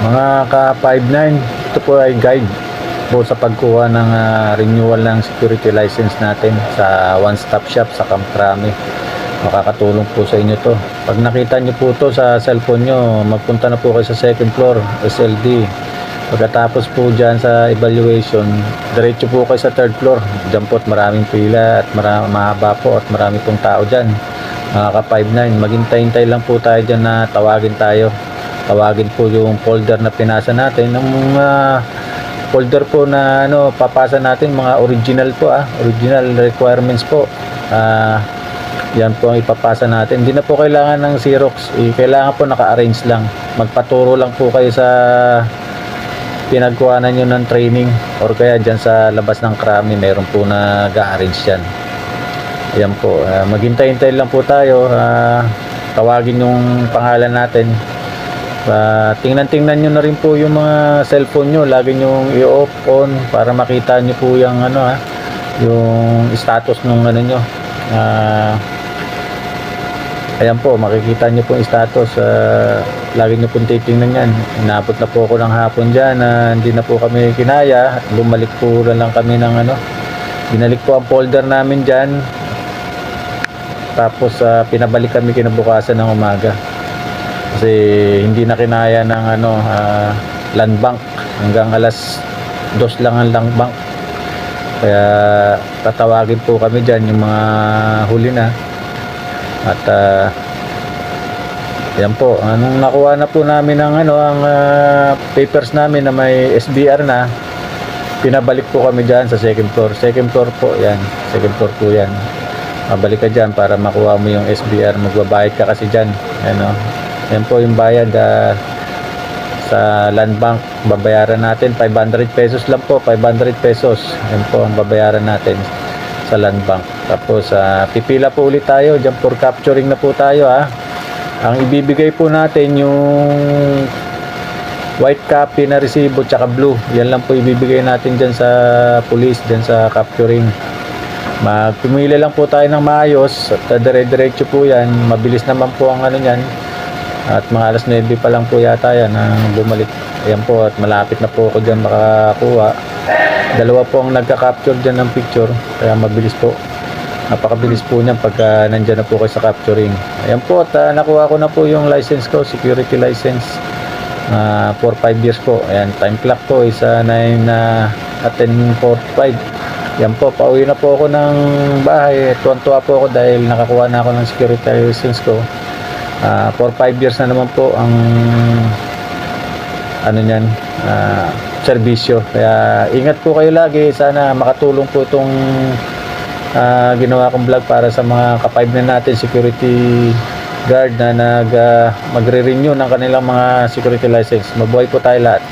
Mga ka-59, ito po ay guide po sa pagkuha ng renewal ng security license natin sa one-stop shop sa Camp Crame. Makakatulong po sa inyo to. Pag nakita nyo po to sa cellphone nyo, magpunta na po kayo sa second floor, SLD. Pagkatapos po dyan sa evaluation, diretso po kayo sa third floor. Dyan po at maraming pila at mahaba po at marami pong tao dyan. Mga ka-59, maghintay-hintay lang po tayo dyan na tawagin tayo. Tawagin po yung folder na pinasa natin. Ng folder po na papasa natin, mga original po original requirements po. Yan po ang ipapasa natin. Hindi na po kailangan ng Xerox. Kailangan po naka-arrange lang. Magpaturo lang po kayo sa pinagkuhanan nyo ng training or kaya dyan sa labas ng Crame meron po na ga-arrange yan. Ayan po. Maghintay-hintay lang po tayo. Tawagin yung pangalan natin. Tingnan-tingnan nyo na rin po yung mga cellphone nyo. Lagi nyo i-off on para makita nyo po yung yung status nung nyo. Ayan po, makikita nyo po yung status. Lagi nyo pong titingnan yan. Inabot na po ako ng hapon dyan. Hindi na po kami kinaya. Bumalik po na lang kami ng binalik po ang folder namin dyan. Tapos pinabalik kami kinabukasan ng umaga. Kasi hindi na kinaya ng land bank. Hanggang alas 2 lang ang land bank. Kaya tatawagin po kami dyan yung mga huli na. At yan po, nung nakuha na po namin ang ang papers namin na may SBR na, pinabalik po kami dyan sa second floor. Second floor po yan. Second floor po yan. Mabalik ka dyan para makuha mo yung SBR. Magbabayad ka kasi dyan. Yan po yung bayad sa land bank. Babayaran natin 500 pesos lang po. 500 pesos. Yan po ang babayaran natin sa land bank. Tapos pipila po ulit tayo. Diyan for capturing na po tayo Ang ibibigay po natin yung white copy na resibo tsaka blue. Yan lang po ibibigay natin dyan sa police, dyan sa capturing. Magpumili lang po tayo ng maayos at dire-diretso po yan. Mabilis naman po ang yan. At mga alas 9 pa lang po yata yan ang bumalik. Ayan po at malapit na po ako dyan makakuha. Dalawa po ang nagka-capture dyan ng picture. Kaya mabilis po. Napakabilis po niyan pagka nandyan na po kayo sa capturing. Ayan po at nakuha ko na po yung license ko. Security license. For 5 years po. Ayan, time clock po is 9 at 10:45. Yan po, pauwi na po ako ng bahay. Tuwan-tuwa po ako dahil nakakuha na ako ng security license ko. For 5 years na naman po ang niyan, serbisyo. Kaya ingat po kayo lagi. Sana makatulong po itong ginawa kong vlog para sa mga ka-5 na natin security guard na magre-renew ng kanilang mga security license. Mabuhay po tayo lahat.